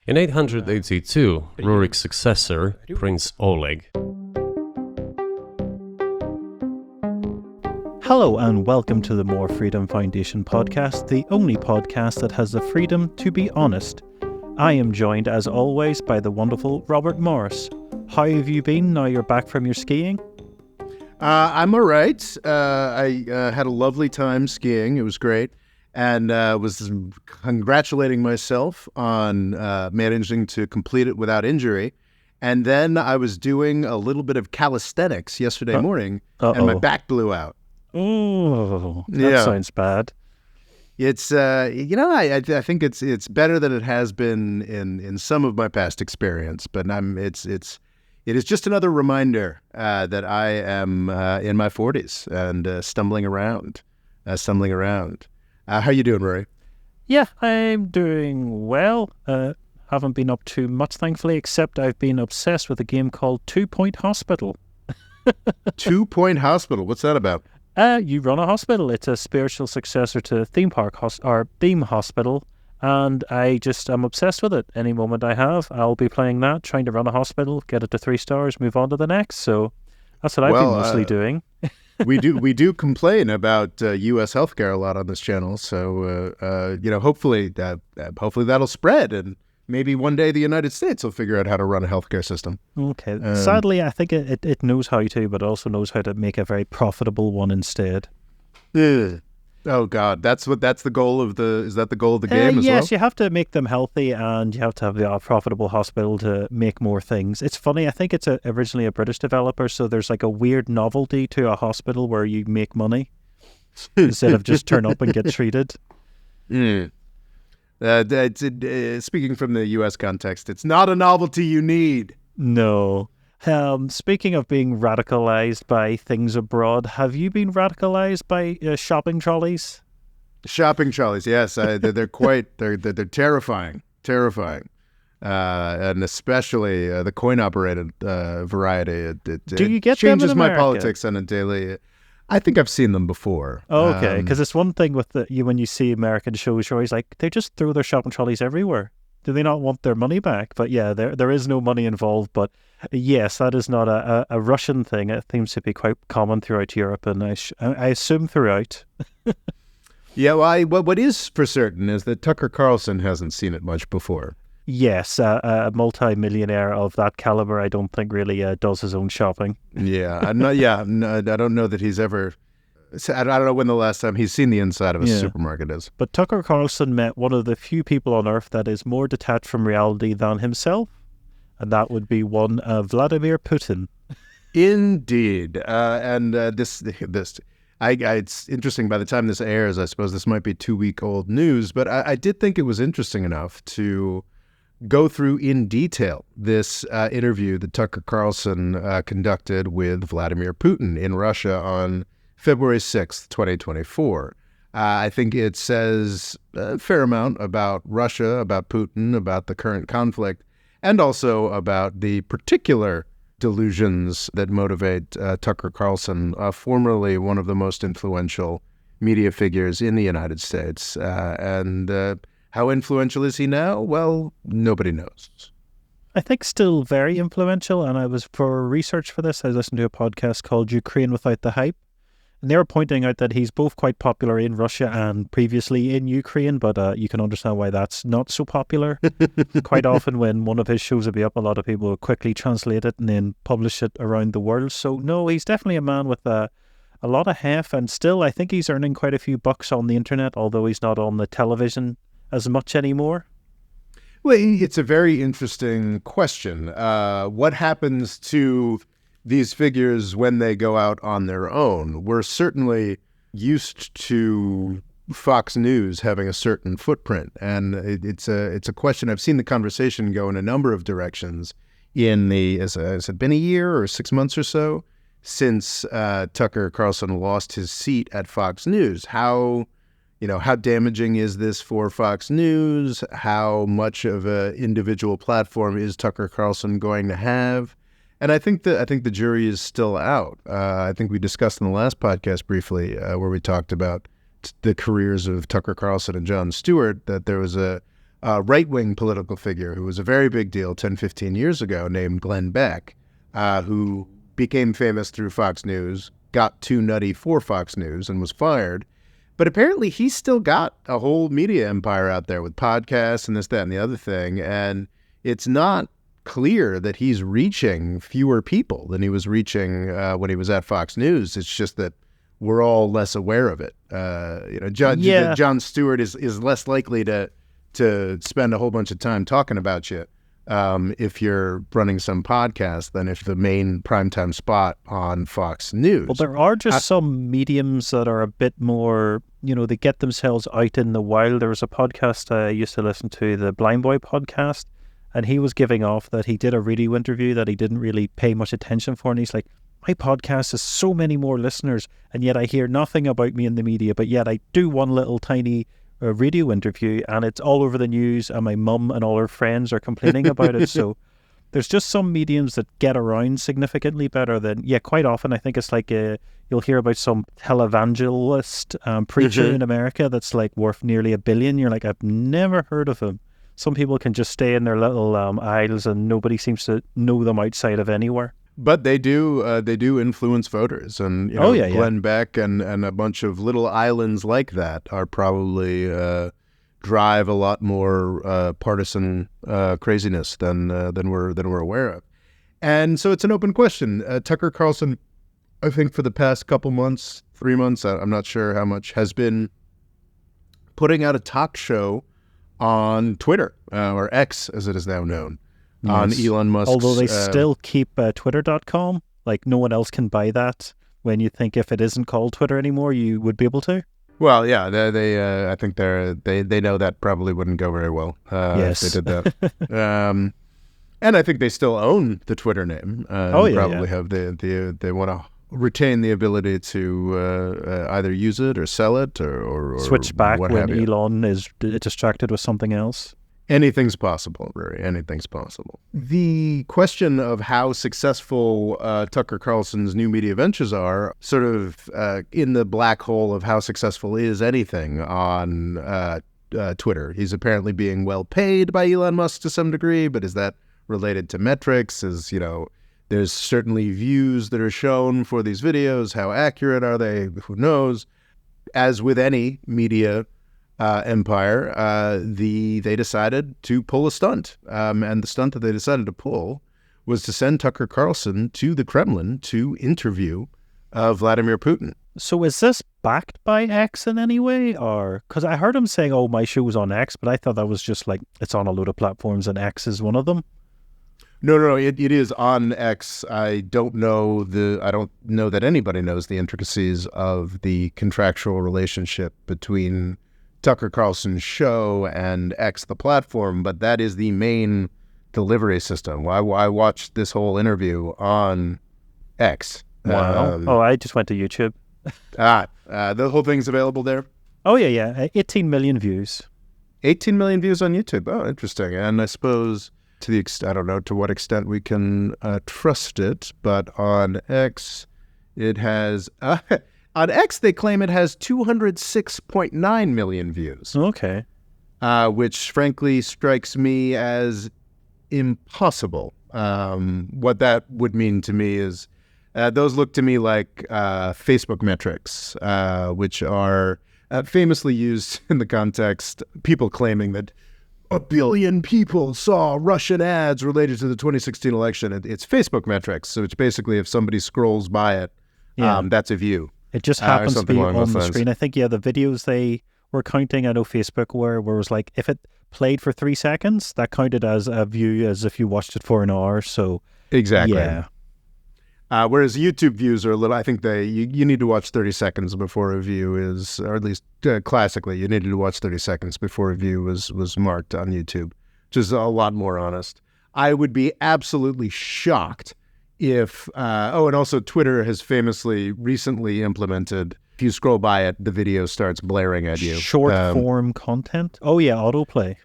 In 882, Rurik's successor, Prince Oleg. Hello and welcome to the More Freedom Foundation podcast, the only podcast that has the freedom to be honest. I am joined, as always, by the wonderful Robert Morris. How have you been now you're back from your skiing? I'm all right. I had a lovely time skiing. It was great. And was congratulating myself on managing to complete it without injury. And then I was doing a little bit of calisthenics yesterday morning, and my back blew out. Oh, that sounds bad. It's I think it's better than it has been in some of my past experience, but it is just another reminder that I am in my 40s and stumbling around. How you doing, Rory? Yeah, I'm doing well. Haven't been up too much, thankfully, except I've been obsessed with a game called 2 Point Hospital. 2 Point Hospital. What's that about? You run a hospital. It's a spiritual successor to Theme Hospital, and I'm obsessed with it. Any moment I have, I'll be playing that, trying to run a hospital, get it to 3 stars, move on to the next. So that's what I've been mostly doing. we do complain about U.S. healthcare a lot on this channel. So hopefully that'll spread, and maybe one day the United States will figure out how to run a healthcare system. Okay. Sadly, I think it knows how to, but also knows how to make a very profitable one instead. Oh God, that's the goal of is that the goal of the game as well? Yes, you have to make them healthy, and you have to have the profitable hospital to make more things. It's funny, I think it's originally a British developer, so there's like a weird novelty to a hospital where you make money instead of just turn up and get treated. Speaking from the U.S. context, it's not a novelty you need. No. Speaking of being radicalized by things abroad, have you been radicalized by shopping trolleys? Shopping trolleys, yes. They're terrifying, and especially the coin-operated variety. Do you get them in changes my America? politics on a daily. I think I've seen them before. Oh, okay, because it's one thing with when you see American shows, you're always like, they just throw their shopping trolleys everywhere. Do they not want their money back? But yeah, there is no money involved. But yes, that is not a Russian thing. It seems to be quite common throughout Europe, and I assume throughout. Yeah, well, what is for certain is that Tucker Carlson hasn't seen it much before. Yes, a multi-millionaire of that caliber, I don't think really does his own shopping. Yeah, I don't know that he's ever. I don't know when the last time he's seen the inside of a supermarket is. But Tucker Carlson met one of the few people on Earth that is more detached from reality than himself, and that would be one Vladimir Putin. Indeed, it's interesting. By the time this airs, I suppose this might be 2-week-old news, but I did think it was interesting enough to go through in detail this interview that Tucker Carlson conducted with Vladimir Putin in Russia on February 6th, 2024. I think it says a fair amount about Russia, about Putin, about the current conflict, and also about the particular delusions that motivate Tucker Carlson, formerly one of the most influential media figures in the United States. How influential is he now? Well, nobody knows. I think still very influential, and for research for this, I listened to a podcast called Ukraine Without the Hype, and they were pointing out that he's both quite popular in Russia and previously in Ukraine, but you can understand why that's not so popular. Quite often when one of his shows would be up, a lot of people would quickly translate it and then publish it around the world. So no, he's definitely a man with a lot of heft, and still I think he's earning quite a few bucks on the internet, although he's not on the television as much anymore. Well, it's a very interesting question. What happens to these figures when they go out on their own? We're certainly used to Fox News having a certain footprint, and it's a question. I've seen the conversation go in a number of directions. Has it been a year or 6 months or so since Tucker Carlson lost his seat at Fox News? How damaging is this for Fox News? How much of an individual platform is Tucker Carlson going to have? And I think the jury is still out. I think we discussed in the last podcast briefly where we talked about the careers of Tucker Carlson and Jon Stewart, that there was a right-wing political figure who was a very big deal 10, 15 years ago named Glenn Beck, who became famous through Fox News, got too nutty for Fox News and was fired. But apparently he's still got a whole media empire out there with podcasts and this, that, and the other thing. And it's not clear that he's reaching fewer people than he was reaching when he was at Fox News. It's just that we're all less aware of it. Jon Stewart is less likely to spend a whole bunch of time talking about you if you're running some podcast than if the main primetime spot on Fox News. Well, there are just some mediums that are a bit more, they get themselves out in the wild. There was a podcast I used to listen to, the Blind Boy podcast, and he was giving off that he did a radio interview that he didn't really pay much attention for, and he's like, my podcast has so many more listeners, and yet I hear nothing about me in the media, but yet I do one little tiny radio interview, and it's all over the news, and my mum and all her friends are complaining about it. So there's just some mediums that get around significantly better than, quite often I think it's like you'll hear about some televangelist preacher in America that's like worth nearly $1 billion. You're like, I've never heard of him. Some people can just stay in their little aisles and nobody seems to know them outside of anywhere. But they do influence voters, and Glenn Beck and a bunch of little islands like that are probably drive a lot more partisan craziness than we're aware of. And so it's an open question. Tucker Carlson, I think for the past couple months, 3 months, I'm not sure how much, has been putting out a talk show on Twitter, or X as it is now known. Yes. On Elon Musk's... Although they still keep twitter.com, like no one else can buy that. When you think if it isn't called Twitter anymore, you would be able to. Well, yeah, they I think they know that probably wouldn't go very well if they did that. And I think they still own the Twitter name. Probably have they want to retain the ability to either use it or sell it or switch back when Elon is distracted with something else. Anything's possible, Rory. Anything's possible. The question of how successful Tucker Carlson's new media ventures are sort of in the black hole of how successful is anything on Twitter. He's apparently being well paid by Elon Musk to some degree, but is that related to metrics? There's certainly views that are shown for these videos. How accurate are they? Who knows? As with any media empire, they decided to pull a stunt. And the stunt that they decided to pull was to send Tucker Carlson to the Kremlin to interview Vladimir Putin. So is this backed by X in any way? Or because I heard him saying, my show was on X, but I thought that was just like, it's on a load of platforms and X is one of them. No, it is on X. I don't know that anybody knows the intricacies of the contractual relationship between Tucker Carlson's show and X, the platform, but that is the main delivery system. I watched this whole interview on X. Wow. I just went to YouTube. The whole thing's available there? Oh, yeah. 18 million views. 18 million views on YouTube. Oh, interesting. And I suppose to the extent, I don't know to what extent we can trust it, but on X, it has... on X, they claim it has 206.9 million views. Okay. Which, frankly, strikes me as impossible. What that would mean to me is those look to me like Facebook metrics, which are famously used in the context, people claiming that 1 billion people saw Russian ads related to the 2016 election. It's Facebook metrics, so it's basically if somebody scrolls by it, that's a view. It just happens to be on the screen. I think, the videos they were counting, I know Facebook where it was like, if it played for 3 seconds, that counted as a view as if you watched it for an hour. So exactly. Yeah. Whereas YouTube views are a little, I think you need to watch 30 seconds before a view is, or at least classically, you needed to watch 30 seconds before a view was marked on YouTube, which is a lot more honest. I would be absolutely shocked if, and also Twitter has famously recently implemented, if you scroll by it, the video starts blaring at you. Short form content? Oh yeah, autoplay.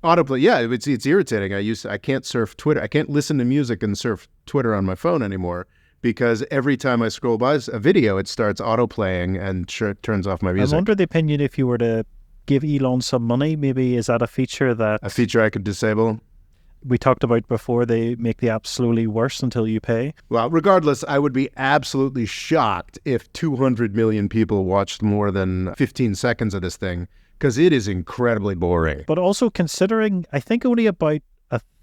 Autoplay, yeah, it's irritating. I can't surf Twitter. I can't listen to music and surf Twitter on my phone anymore because every time I scroll by a video, it starts autoplaying and turns off my music. I'm under the opinion if you were to give Elon some money? Maybe is that a feature that... A feature I could disable? We talked about before, they make the app slowly worse until you pay. Well, regardless, I would be absolutely shocked if 200 million people watched more than 15 seconds of this thing, because it is incredibly boring. But also considering, I think only about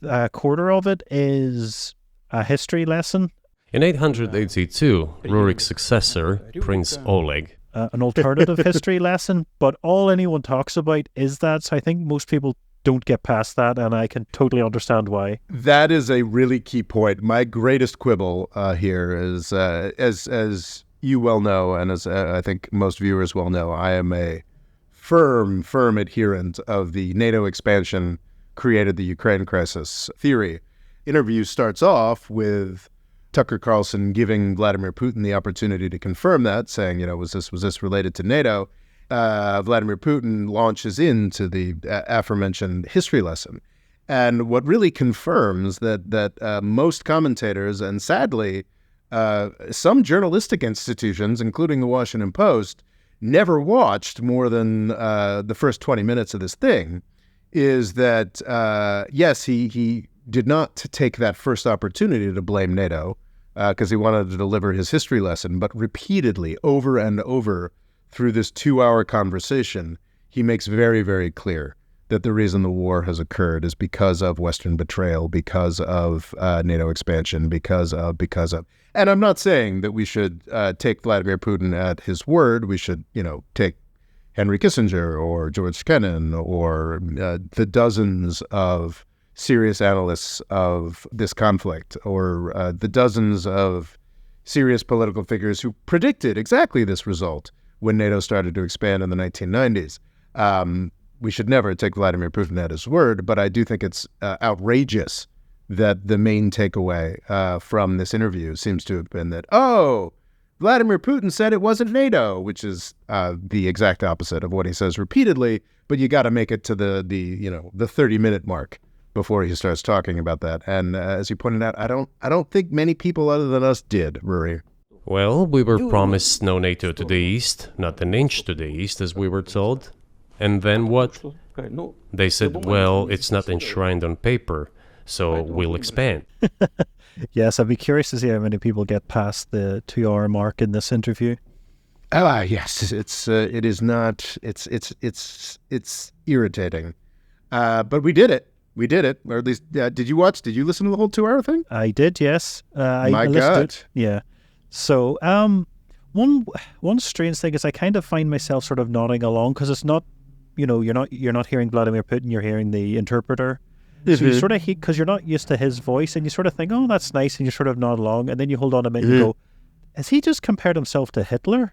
a quarter of it is a history lesson. In 882, Rurik's successor, Prince Oleg, An alternative history lesson, but all anyone talks about is that. So I think most people don't get past that, and I can totally understand why. That is a really key point. My greatest quibble here is, as you well know, and as I think most viewers well know, I am a firm adherent of the NATO expansion created the Ukraine crisis theory. Interview starts off with Tucker Carlson giving Vladimir Putin the opportunity to confirm that, saying, was this related to NATO? Vladimir Putin launches into the aforementioned history lesson. And what really confirms that most commentators, and sadly, some journalistic institutions, including the Washington Post, never watched more than the first 20 minutes of this thing, is that, yes, he did not take that first opportunity to blame NATO because he wanted to deliver his history lesson, but repeatedly, over and over, through this 2-hour conversation, he makes very, very clear that the reason the war has occurred is because of Western betrayal, because of NATO expansion, because of. And I'm not saying that we should take Vladimir Putin at his word. We should, take Henry Kissinger or George Kennan or the dozens of serious analysts of this conflict, or the dozens of serious political figures who predicted exactly this result when NATO started to expand in the 1990s. We should never take Vladimir Putin at his word, but I do think it's outrageous that the main takeaway from this interview seems to have been that, Vladimir Putin said it wasn't NATO, which is the exact opposite of what he says repeatedly, but you got to make it to the 30-minute mark before he starts talking about that. And as you pointed out, I don't think many people other than us did, Rory. Well, we were promised no NATO to the east, not an inch to the east, as we were told. And then what? They said, well, it's not enshrined on paper, so we'll expand. Yes, I'd be curious to see how many people get past the 2-hour mark in this interview. Yes, it's irritating. But we did it. Or at least, did you listen to the whole 2-hour thing? I did, yes. My God. Yeah. So, one strange thing is I kind of find myself sort of nodding along, because it's not, you're not hearing Vladimir Putin, you're hearing the interpreter. Mm-hmm. So you sort of, because you're not used to his voice, and you sort of think, oh, that's nice, and you sort of nod along, and then you hold on a minute and you go, has he just compared himself to Hitler?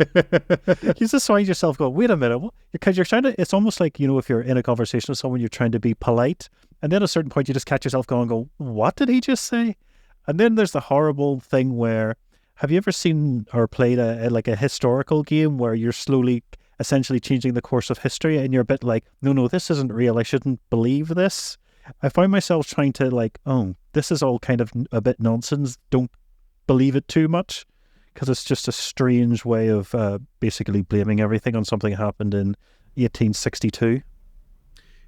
You just find yourself going, wait a minute, because you're trying to, it's almost like, if you're in a conversation with someone, you're trying to be polite, and then at a certain point you just catch yourself going, what did he just say? And then there's the horrible thing where, have you ever seen or played a historical game where you're slowly essentially changing the course of history, and you're a bit like, no, this isn't real, I shouldn't believe this? I find myself trying to this is all kind of a bit nonsense, don't believe it too much, because it's just a strange way of basically blaming everything on something that happened in 1862.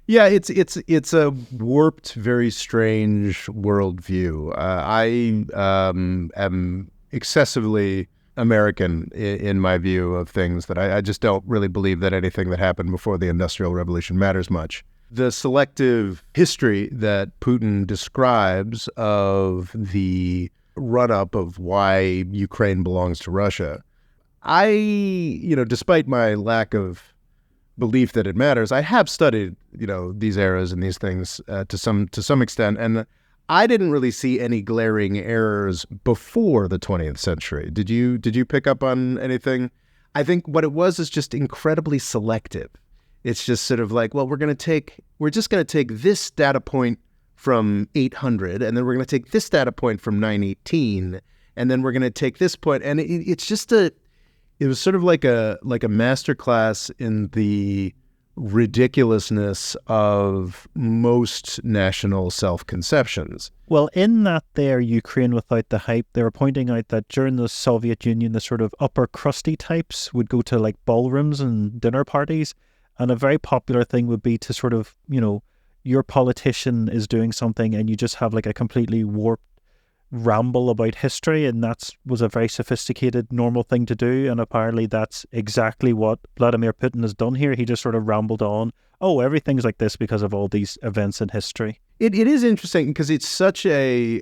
Yeah, it's a warped, very strange worldview. I am excessively American in my view of things, that I just don't really believe that anything that happened before the Industrial Revolution matters much. The selective history that Putin describes of the run-up of why Ukraine belongs to Russia, despite my lack of belief that it matters, I have studied, these eras and these things to some extent, and I didn't really see any glaring errors before the 20th century. Did you pick up on anything? I think what it was is just incredibly selective. It's just sort of like, well, we're just going to take this data point from 800, and then we're going to take this data point from 918, and then we're going to take this point, and it was sort of like a masterclass in the ridiculousness of most national self-conceptions. Well, in that there Ukraine without the hype, they were pointing out that during the Soviet Union, the sort of upper crusty types would go to ballrooms and dinner parties, And a very popular thing would be to sort of, your politician is doing something and you just have like a completely warped ramble about history, and that was a very sophisticated, normal thing to do. And apparently that's exactly what Vladimir Putin has done here. He just sort of rambled on, oh, everything's like this because of all these events in history. It is interesting because it's such a...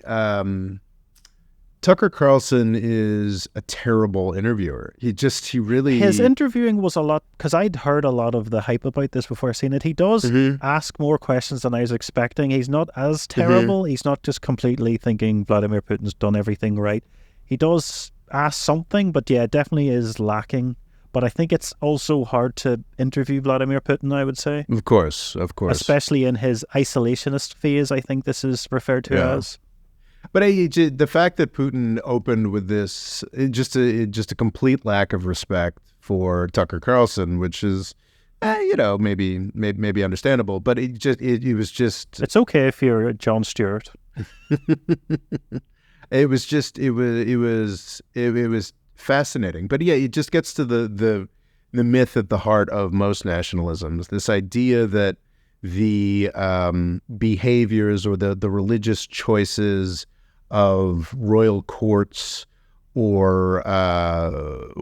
Tucker Carlson is a terrible interviewer. He really... His interviewing was a lot, because I'd heard a lot of the hype about this before I've seen it. He does ask more questions than I was expecting. He's not as terrible. He's not just completely thinking Vladimir Putin's done everything right. He does ask something, but yeah, it definitely is lacking. But I think it's also hard to interview Vladimir Putin, I would say. Of course. Especially in his isolationist phase, I think this is referred to as. But the fact that Putin opened with this, just a complete lack of respect for Tucker Carlson, which is, maybe understandable. But it was just. It's okay if you're Jon Stewart. It was fascinating. But yeah, it just gets to the myth at the heart of most nationalisms. This idea that the behaviors or the religious choices of royal courts, or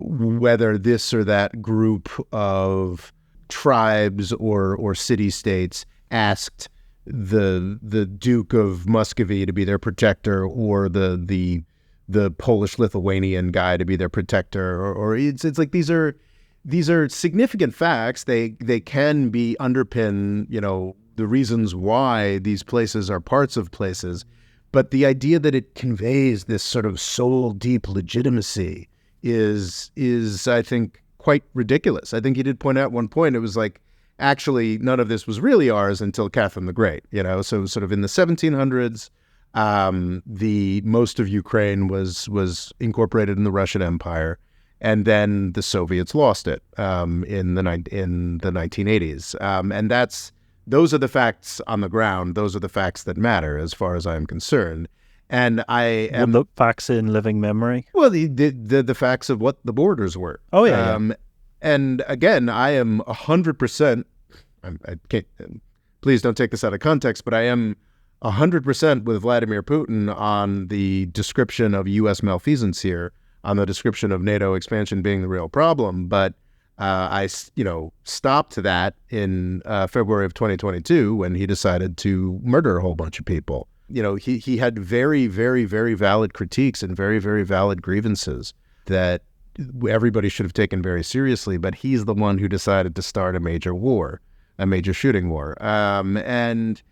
whether this or that group of tribes or city-states asked the Duke of Muscovy to be their protector, or the Polish-Lithuanian guy to be their protector, or it's like these are significant facts. They can be underpin, the reasons why these places are parts of places. But the idea that it conveys this sort of soul-deep legitimacy is, I think, quite ridiculous. I think you did point out one point, it was like, actually, none of this was really ours until Catherine the Great, So sort of in the 1700s, the most of Ukraine was incorporated in the Russian Empire. And then the Soviets lost it in the 1980s, and those are the facts on the ground. Those are the facts that matter, as far as I'm concerned. And I am the facts in living memory. Well, the facts of what the borders were. Oh yeah. And again, I am 100%. I can't. Please don't take this out of context, but I am 100% with Vladimir Putin on the description of U.S. malfeasance here, on the description of NATO expansion being the real problem. But I stopped that in February of 2022 when he decided to murder a whole bunch of people. He had very, very, very valid critiques and very, very valid grievances that everybody should have taken very seriously. But he's the one who decided to start a major war, a major shooting war. And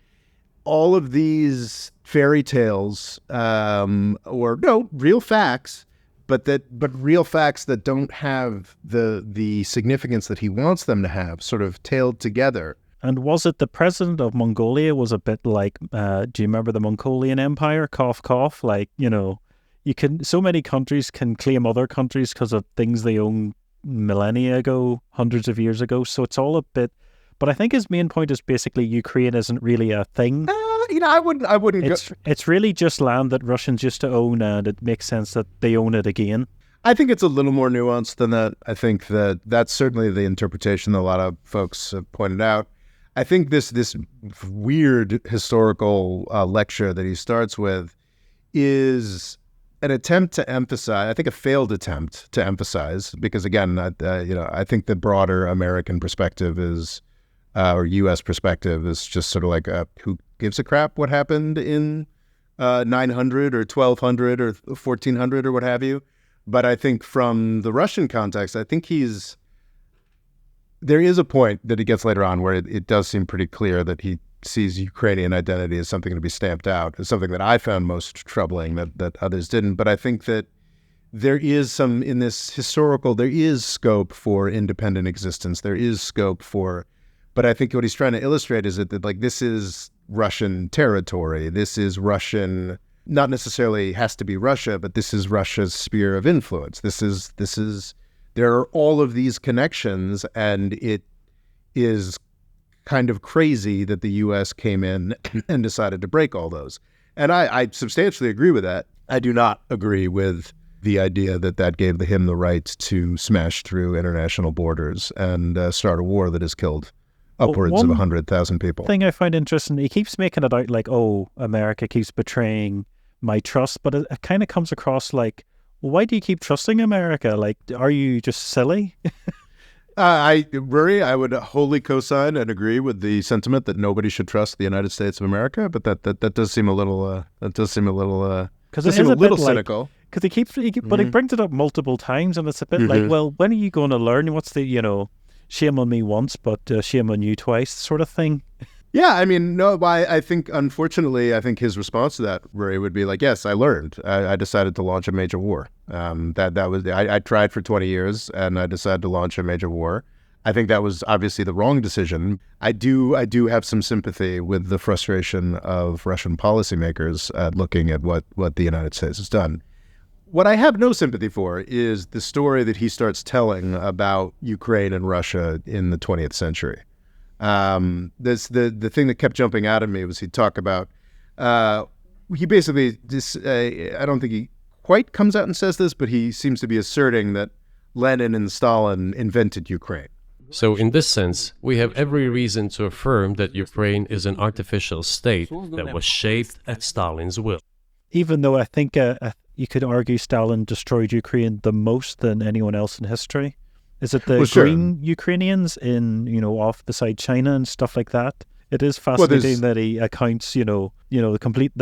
all of these fairy tales, real facts, but real facts that don't have the significance that he wants them to have, sort of tailed together. And was it the president of Mongolia was a bit like, do you remember the Mongolian Empire? Cough, cough. Like, so many countries can claim other countries because of things they owned millennia ago, hundreds of years ago. So it's all a bit, but I think his main point is basically Ukraine isn't really a thing. I wouldn't. It's really just land that Russians used to own, and it makes sense that they own it again. I think it's a little more nuanced than that. I think that's certainly the interpretation that a lot of folks have pointed out. I think this weird historical lecture that he starts with is an attempt to emphasize, I think a failed attempt to emphasize, because again, I think the broader American perspective is, or U.S. perspective is just sort of like, who gives a crap what happened in 900 or 1200 or 1400 or what have you. But I think from the Russian context, I think there is a point that he gets later on where it does seem pretty clear that he sees Ukrainian identity as something to be stamped out, as something that I found most troubling that others didn't. But I think that there is in this historical, there is scope for independent existence. There is scope for, but I think what he's trying to illustrate is that this is Russian territory. This is Russian, not necessarily has to be Russia, but this is Russia's sphere of influence. There are all of these connections, and it is kind of crazy that the U.S. came in and decided to break all those. And I substantially agree with that. I do not agree with the idea that gave him the right to smash through international borders and start a war that has killed upwards of one 100,000 people. thing I find interesting, he keeps making it out like, oh, America keeps betraying my trust, but it kind of comes across like, why do you keep trusting America? Like, are you just silly? Rory, I would wholly co-sign and agree with the sentiment that nobody should trust the United States of America, but that does seem a little Because it is a bit cynical. Because but he brings it up multiple times, and it's a bit like, well, when are you going to learn? What's the shame on me once, but shame on you twice, sort of thing. Yeah, I mean, no, I think, unfortunately, I think his response to that, Rory, would be like, yes, I learned. I decided to launch a major war. I tried for 20 years, and I decided to launch a major war. I think that was obviously the wrong decision. I do have some sympathy with the frustration of Russian policymakers looking at what the United States has done. What I have no sympathy for is the story that he starts telling about Ukraine and Russia in the 20th century. The thing that kept jumping out at me was he'd talk about, he basically, I don't think he quite comes out and says this, but he seems to be asserting that Lenin and Stalin invented Ukraine. So in this sense, we have every reason to affirm that Ukraine is an artificial state that was shaped at Stalin's will. Even though I think you could argue Stalin destroyed Ukraine the most than anyone else in history. Is it the green Ukrainians in, off beside China and stuff like that? It is fascinating that he accounts, the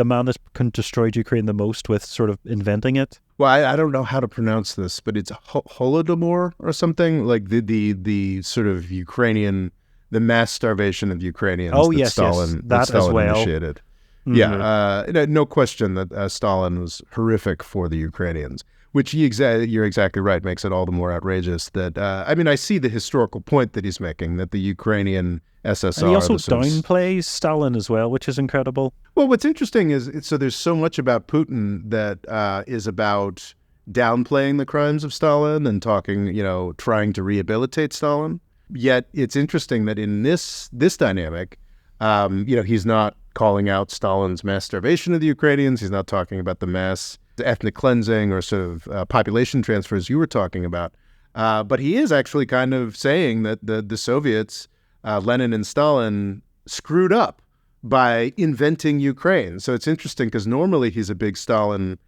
man that destroyed Ukraine the most with sort of inventing it. Well, I don't know how to pronounce this, but it's Holodomor or something, like the sort of Ukrainian, the mass starvation of Ukrainians that Stalin initiated. Mm-hmm. Yeah, no question that Stalin was horrific for the Ukrainians. Which you're exactly right, makes it all the more outrageous that, I see the historical point that he's making, that the Ukrainian SSR... And he also downplays Stalin as well, which is incredible. Well, what's interesting is, so there's so much about Putin that is about downplaying the crimes of Stalin and talking, trying to rehabilitate Stalin. Yet it's interesting that in this dynamic, he's not calling out Stalin's mass starvation of the Ukrainians. He's not talking about the mass ethnic cleansing or sort of population transfers you were talking about. But he is actually kind of saying that the Soviets, Lenin and Stalin, screwed up by inventing Ukraine. So it's interesting because normally he's a big Stalin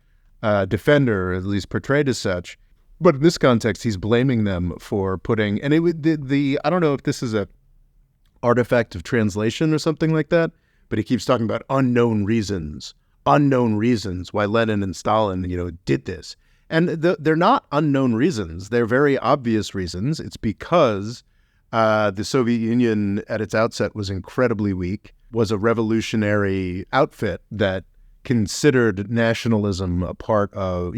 defender, or at least portrayed as such. But in this context, he's blaming them for putting, and I don't know if this is a artifact of translation or something like that, but he keeps talking about unknown reasons why Lenin and Stalin, did this. And they're not unknown reasons. They're very obvious reasons. It's because the Soviet Union at its outset was incredibly weak, was a revolutionary outfit that considered nationalism a part of,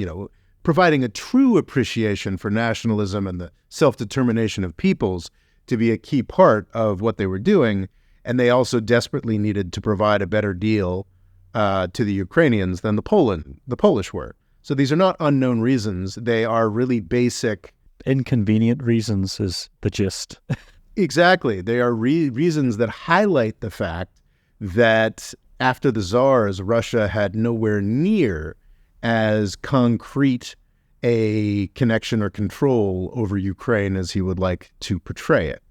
providing a true appreciation for nationalism and the self-determination of peoples to be a key part of what they were doing. And they also desperately needed to provide a better deal to the Ukrainians than the Polish were. So these are not unknown reasons. They are really basic... Inconvenient reasons is the gist. Exactly. They are reasons that highlight the fact that after the Tsars, Russia had nowhere near as concrete a connection or control over Ukraine as he would like to portray it.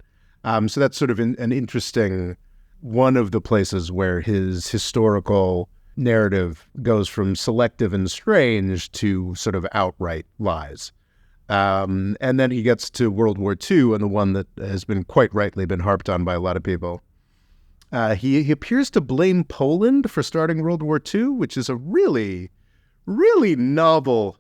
So that's sort of an interesting... one of the places where his historical narrative goes from selective and strange to sort of outright lies. And then he gets to World War II, and the one that has been quite rightly been harped on by a lot of people. He appears to blame Poland for starting World War II, which is a really, really novel...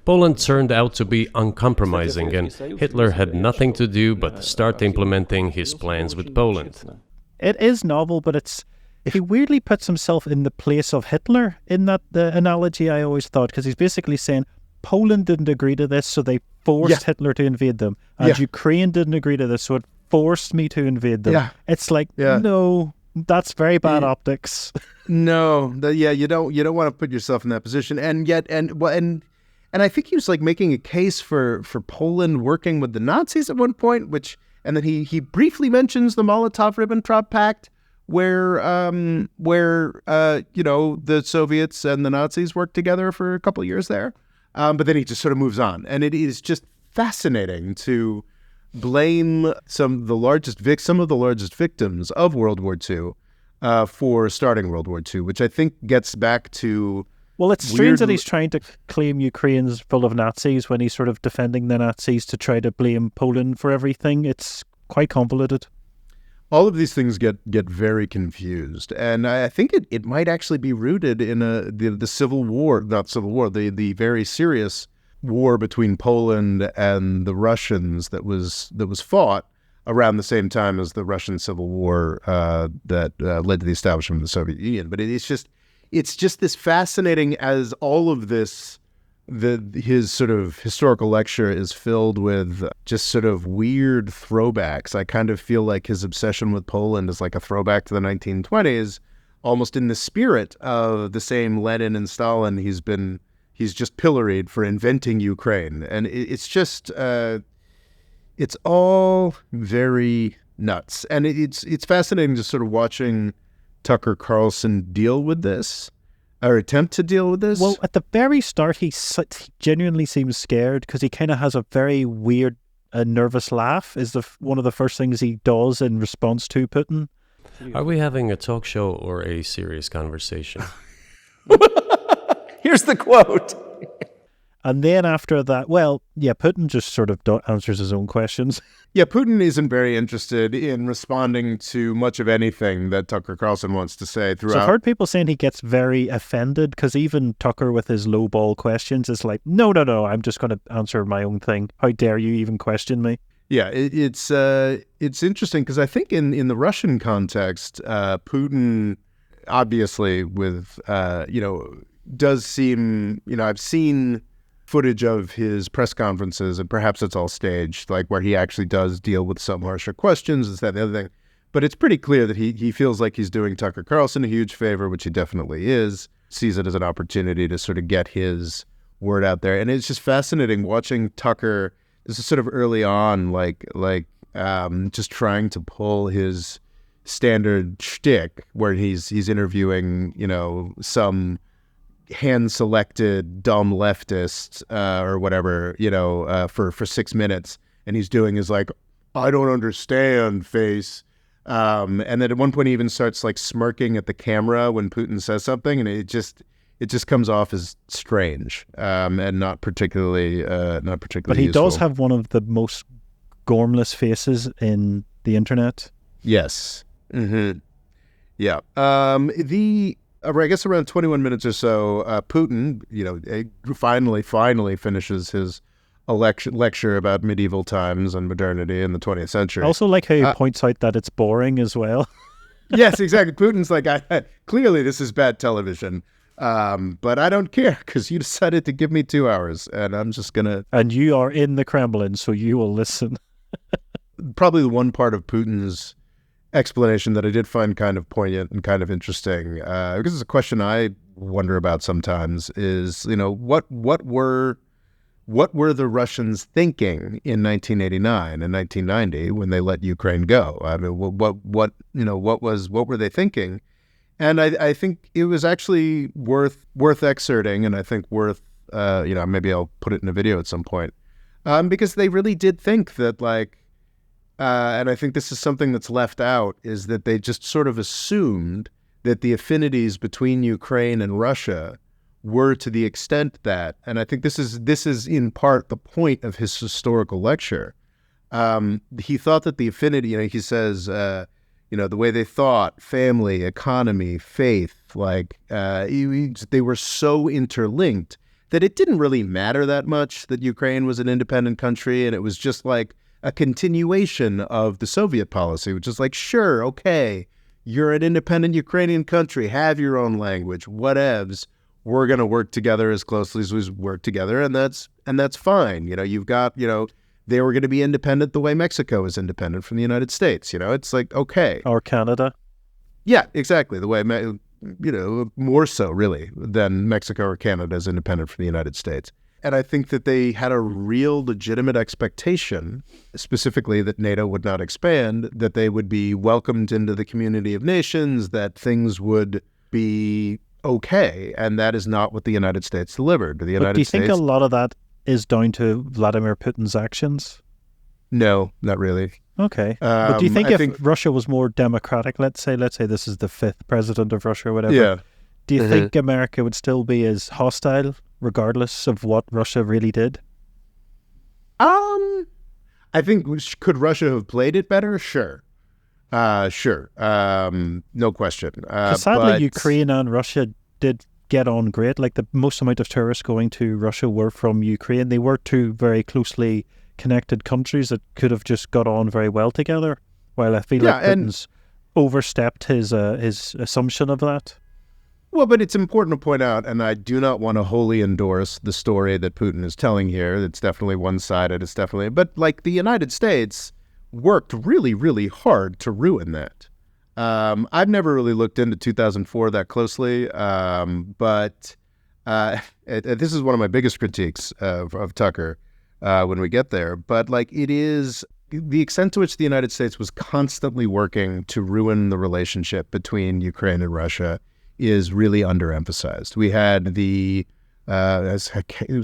Poland turned out to be uncompromising, and Hitler had nothing to do but start implementing his plans with Poland. It is novel, but he weirdly puts himself in the place of Hitler in the analogy, I always thought, because he's basically saying Poland didn't agree to this, so they forced Hitler to invade them. And Ukraine didn't agree to this, so it forced me to invade them. Yeah. It's like, no, that's very bad optics. No, you don't want to put yourself in that position. And yet, and I think he was like making a case for Poland working with the Nazis at one point, and then he briefly mentions the Molotov-Ribbentrop Pact, where the Soviets and the Nazis worked together for a couple of years there, but then he just sort of moves on, and it is just fascinating to blame some of the largest victims of World War II for starting World War II, which I think gets back to... Well, it's strange that he's trying to claim Ukraine's full of Nazis when he's sort of defending the Nazis to try to blame Poland for everything. It's quite convoluted. All of these things get very confused, and I think it might actually be rooted in the civil war, not civil war, the very serious war between Poland and the Russians that was fought around the same time as the Russian Civil War that led to the establishment of the Soviet Union. But it's just this fascinating, as all of this, his sort of historical lecture is filled with just sort of weird throwbacks. I kind of feel like his obsession with Poland is like a throwback to the 1920s, almost in the spirit of the same Lenin and Stalin he's just pilloried for inventing Ukraine. And it's just, it's all very nuts. And it's fascinating just sort of watching Tucker Carlson deal with this, or attempt to deal with this. Well, at the very start, he genuinely seems scared because he kind of has a very weird, nervous laugh is one of the first things he does in response to Putin. Are we having a talk show or a serious conversation? Here's the quote. And then after that, well, yeah, Putin just sort of answers his own questions. Yeah, Putin isn't very interested in responding to much of anything that Tucker Carlson wants to say throughout. So I've heard people saying he gets very offended because even Tucker with his low ball questions is like, no, I'm just going to answer my own thing. How dare you even question me? Yeah, it's interesting because I think in the Russian context, Putin obviously with, does seem, I've seen footage of his press conferences, and perhaps it's all staged, like where he actually does deal with some harsher questions, is that the other thing. But it's pretty clear that he feels like he's doing Tucker Carlson a huge favor, which he definitely is, sees it as an opportunity to sort of get his word out there. And it's just fascinating watching Tucker, this is sort of early on, just trying to pull his standard shtick where he's interviewing, some hand-selected dumb leftist or whatever, for 6 minutes, and he's doing his like, I don't understand face, and then at one point he even starts like smirking at the camera when Putin says something, and it just comes off as strange and not particularly But he useful. does have one of the most gormless faces in the internet. Yes. Mm-hmm. Yeah. I guess around 21 minutes or so, Putin, finally finishes his lecture about medieval times and modernity in the 20th century. I also like how he points out that it's boring as well. Yes, exactly. Putin's like, clearly this is bad television, but I don't care because you decided to give me 2 hours, and I'm just going to... And you are in the Kremlin, so you will listen. Probably the one part of Putin's explanation that I did find kind of poignant and kind of interesting, because it's a question I wonder about sometimes, is, what were the Russians thinking in 1989 and 1990 when they let Ukraine go? I mean, what were they thinking? And I think it was actually worth excerpting, and I think worth maybe I'll put it in a video at some point, because they really did think that, like, and I think this is something that's left out, is that they just sort of assumed that the affinities between Ukraine and Russia were to the extent that, and I think this is in part the point of his historical lecture. He thought that the affinity, he says, the way they thought, family, economy, faith, they were so interlinked that it didn't really matter that much that Ukraine was an independent country, and it was just like a continuation of the Soviet policy, which is like, sure, okay, you're an independent Ukrainian country, have your own language, whatevs. We're going to work together as closely as we work together, and that's fine. You've got, they were going to be independent the way Mexico is independent from the United States. It's like, okay. Or Canada. Yeah, exactly. The way, more so really than Mexico or Canada is independent from the United States. And I think that they had a real legitimate expectation, specifically that NATO would not expand, that they would be welcomed into the community of nations, that things would be okay. And that is not what the United States delivered. But do you think a lot of that is down to Vladimir Putin's actions? No, not really. Okay. But do you think I if think, Russia was more democratic, let's say this is the 5th president of Russia or whatever, yeah. do you think America would still be as hostile regardless of what Russia really did? I think, could Russia have played it better? Sure. Sure. No question. Because sadly, But Ukraine and Russia did get on great. Like the most amount of tourists going to Russia were from Ukraine. They were two very closely connected countries that could have just got on very well together. While I feel like Putin's overstepped his assumption of that. Well, but it's important to point out, and I do not want to wholly endorse the story that Putin is telling here. It's definitely one-sided. It's definitely, but like the United States worked really, really hard to ruin that. I've never really looked into 2004 that closely, but this is one of my biggest critiques of Tucker when we get there. But like, it is the extent to which the United States was constantly working to ruin the relationship between Ukraine and Russia is really underemphasized. We had it was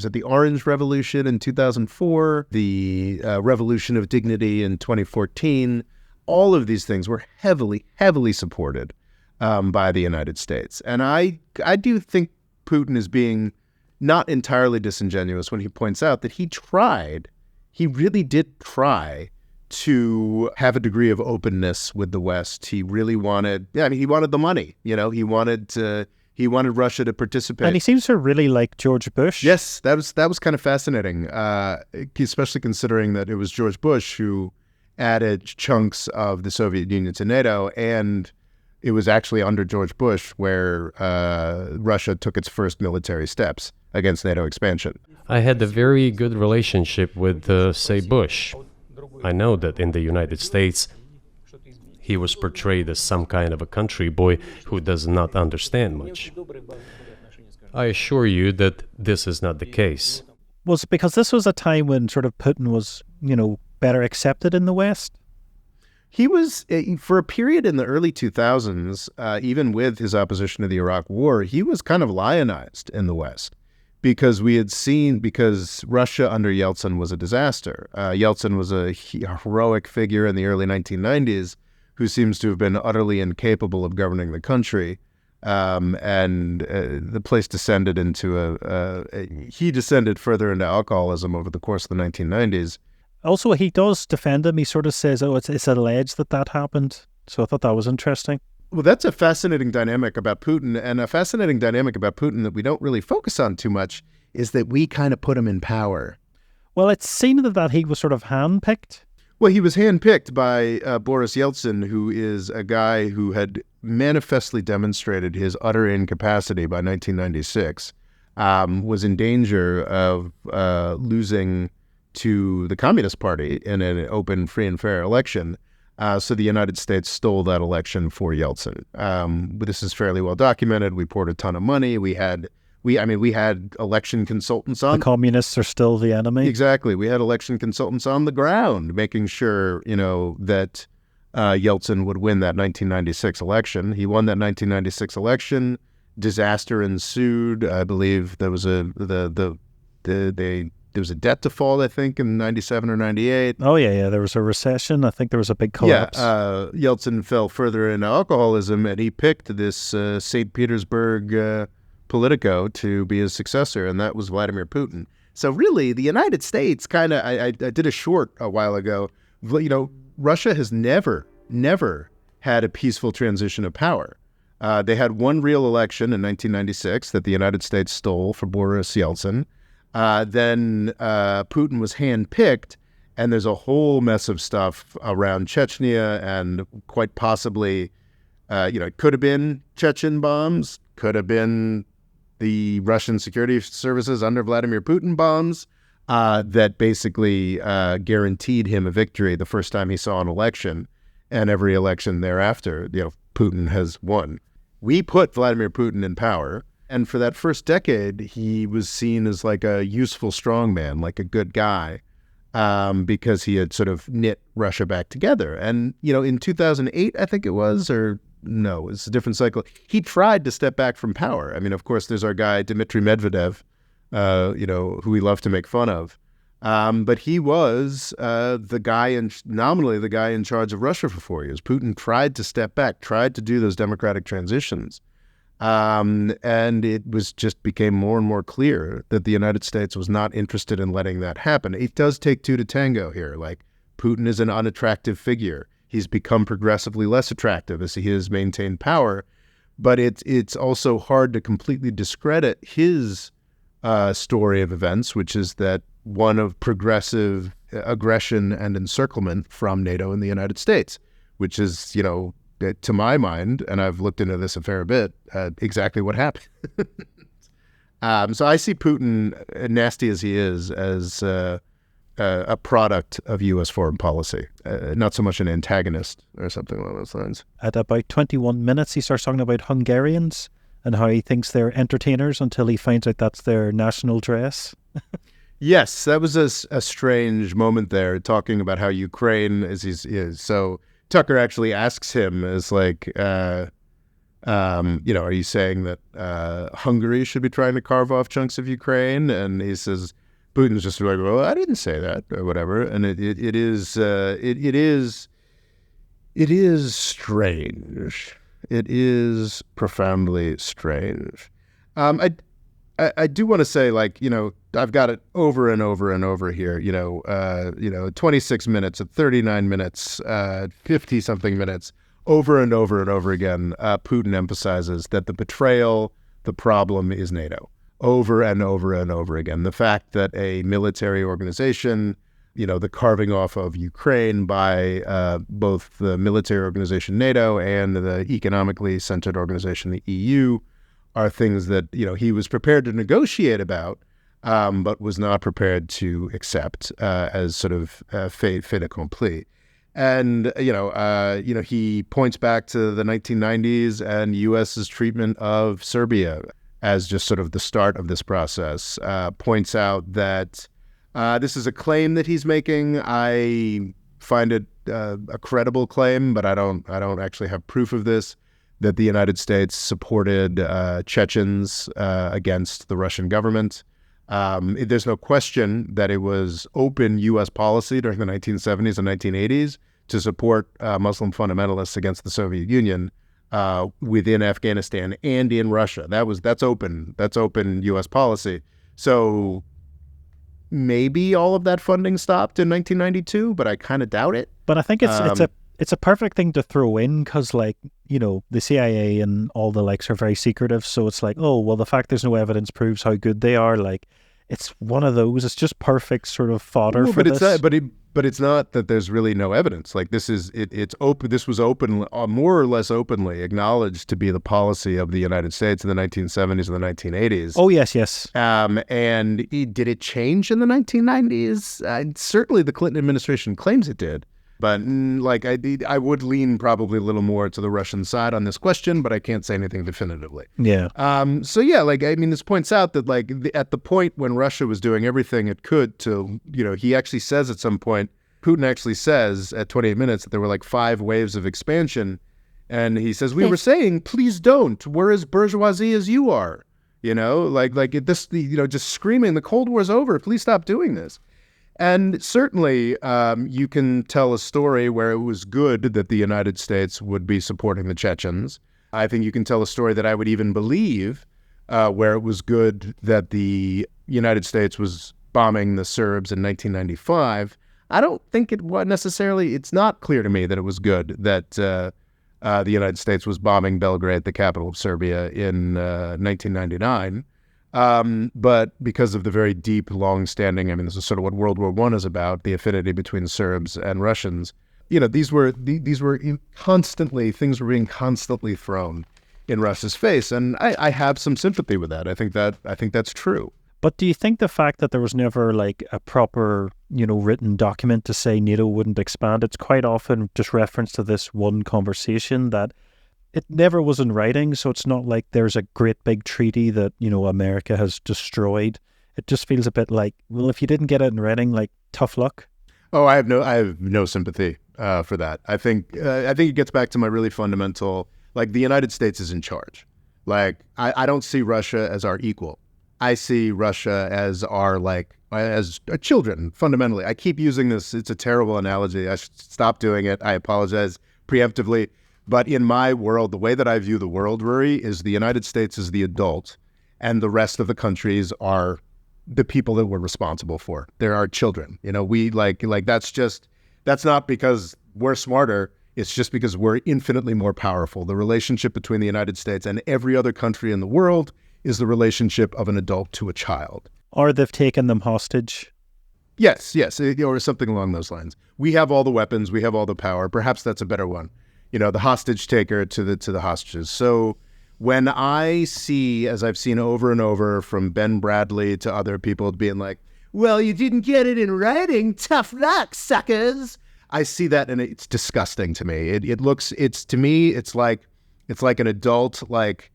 at the Orange Revolution in 2004, the Revolution of Dignity in 2014. All of these things were heavily, heavily supported by the United States. And I do think Putin is being not entirely disingenuous when he points out that he really did try to have a degree of openness with the West. He really wanted, he wanted the money. He wanted Russia to participate. And he seems to really like George Bush. Yes, that was kind of fascinating, especially considering that it was George Bush who added chunks of the Soviet Union to NATO, and it was actually under George Bush where Russia took its first military steps against NATO expansion. I had a very good relationship with, say, Bush. I know that in the United States, he was portrayed as some kind of a country boy who does not understand much. I assure you that this is not the case. Was it because this was a time when sort of Putin was, better accepted in the West? He was, for a period in the early 2000s, even with his opposition to the Iraq War, he was kind of lionized in the West because because Russia under Yeltsin was a disaster. Yeltsin was a heroic figure in the early 1990s who seems to have been utterly incapable of governing the country. And the place descended into he descended further into alcoholism over the course of the 1990s. Also, he does defend him. He sort of says, it's alleged that happened. So I thought that was interesting. Well, that's a fascinating dynamic about Putin, and a fascinating dynamic about Putin that we don't really focus on too much is that we kind of put him in power. Well, it's seen that he was sort of handpicked. Well, he was handpicked by Boris Yeltsin, who is a guy who had manifestly demonstrated his utter incapacity by 1996, was in danger of losing to the Communist Party in an open, free, and fair election. So the United States stole that election for Yeltsin. But this is fairly well documented. We poured a ton of money. We had election consultants on. The communists are still the enemy. Exactly. We had election consultants on the ground making sure, that Yeltsin would win that 1996 election. He won that 1996 election. Disaster ensued. I believe there was there was a debt default, I think, in 97 or 98. Oh, yeah. There was a recession. I think there was a big collapse. Yeah, Yeltsin fell further into alcoholism, and he picked this St. Petersburg Politico to be his successor, and that was Vladimir Putin. So really, the United States kind of, I did a short a while ago, Russia has never had a peaceful transition of power. They had one real election in 1996 that the United States stole for Boris Yeltsin. Then Putin was handpicked, and there's a whole mess of stuff around Chechnya, and quite possibly, it could have been Chechen bombs, could have been the Russian security services under Vladimir Putin bombs that basically guaranteed him a victory the first time he saw an election, and every election thereafter, Putin has won. We put Vladimir Putin in power. And for that first decade, he was seen as like a useful strongman, like a good guy, because he had sort of knit Russia back together. And, in 2008, I think it was, or no, it's a different cycle. He tried to step back from power. I mean, of course, there's our guy, Dmitry Medvedev, who we love to make fun of. But he was nominally the guy in charge of Russia for 4 years. Putin tried to step back, tried to do those democratic transitions. And it became more and more clear that the United States was not interested in letting that happen. It does take two to tango here. Like, Putin is an unattractive figure. He's become progressively less attractive as he has maintained power. But it's also hard to completely discredit his story of events, which is that one of progressive aggression and encirclement from NATO and the United States, which is, to my mind, and I've looked into this a fair bit, exactly what happened. So I see Putin, nasty as he is, as a product of U.S. foreign policy, not so much an antagonist or something along those lines. At about 21 minutes, he starts talking about Hungarians and how he thinks they're entertainers until he finds out that's their national dress. Yes, that was a strange moment there, talking about how Ukraine is. So Tucker actually asks him, is like, are you saying that Hungary should be trying to carve off chunks of Ukraine? And he says, Putin's just like, well, I didn't say that, or whatever. And it is strange. It is profoundly strange. I do want to say, I've got it over and over and over here, 26 minutes, 39 minutes, 50-something minutes, over and over and over again, Putin emphasizes that the betrayal, the problem is NATO, over and over and over again. The fact that a military organization, the carving off of Ukraine by both the military organization NATO and the economically centered organization, the EU, are things that, he was prepared to negotiate about, but was not prepared to accept as sort of fait accompli. And, he points back to the 1990s and U.S.'s treatment of Serbia as just sort of the start of this process, points out that this is a claim that he's making. I find it a credible claim, but I don't actually have proof of this, that the United States supported Chechens against the Russian government. There's no question that it was open U.S. policy during the 1970s and 1980s to support Muslim fundamentalists against the Soviet Union within Afghanistan and in Russia. That's open U.S. policy. So maybe all of that funding stopped in 1992, but I kind of doubt it. But I think it's a perfect thing to throw in because, the CIA and all the likes are very secretive. So it's like, oh, well, the fact there's no evidence proves how good they are. Like, it's one of those. It's just perfect sort of fodder for this. But it's not that there's really no evidence. Like, this is it's open. This was open, more or less openly acknowledged to be the policy of the United States in the 1970s and the 1980s. Oh yes. And did it change in the 1990s? Certainly, the Clinton administration claims it did. But I would lean probably a little more to the Russian side on this question, but I can't say anything definitively. Yeah. This points out that at the point when Russia was doing everything it could to, he actually says at some point, Putin actually says at 28 minutes that there were 5 waves of expansion. And he says, we were saying, please don't. We're as bourgeoisie as you are. Just screaming, the Cold War's over. Please stop doing this. And certainly, you can tell a story where it was good that the United States would be supporting the Chechens. I think you can tell a story that I would even believe where it was good that the United States was bombing the Serbs in 1995. I don't think it was necessarily, it's not clear to me that it was good that the United States was bombing Belgrade, the capital of Serbia, in 1999. But because of the very deep, long-standing, this is sort of what World War I is about, the affinity between Serbs and Russians. These were things were being constantly thrown in Russia's face, and I have some sympathy with that. I think that's true. But do you think the fact that there was never a proper, written document to say NATO wouldn't expand, it's quite often just reference to this one conversation that it never was in writing, so it's not like there's a great big treaty that, America has destroyed. It just feels a bit like, well, if you didn't get it in writing, tough luck. Oh, I have no sympathy for that. I think it gets back to my really fundamental, the United States is in charge. I don't see Russia as our equal. I see Russia as as children, fundamentally. I keep using this. It's a terrible analogy. I should stop doing it. I apologize preemptively. But in my world, the way that I view the world, Rory, is the United States is the adult, and the rest of the countries are the people that we're responsible for. They're our children. We that's not because we're smarter. It's just because we're infinitely more powerful. The relationship between the United States and every other country in the world is the relationship of an adult to a child. Or they've taken them hostage. Yes, or something along those lines. We have all the weapons. We have all the power. Perhaps that's a better one. The hostage taker to the hostages. So when I see, as I've seen over and over from Ben Bradley to other people being like, well, you didn't get it in writing. Tough luck, suckers. I see that and it's disgusting to me. To me, it's like an adult, like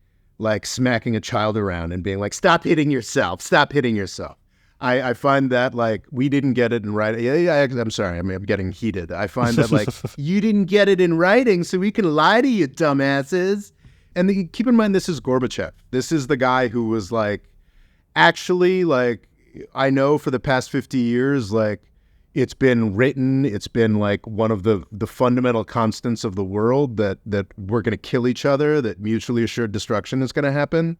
smacking a child around and being like, stop hitting yourself. Stop hitting yourself. I find that we didn't get it in writing. I'm sorry. I'm getting heated. I find that you didn't get it in writing, so we can lie to you, dumbasses. And keep in mind, this is Gorbachev. This is the guy who was actually, I know for the past 50 years, it's been written, it's been one of the fundamental constants of the world that we're going to kill each other, that mutually assured destruction is going to happen.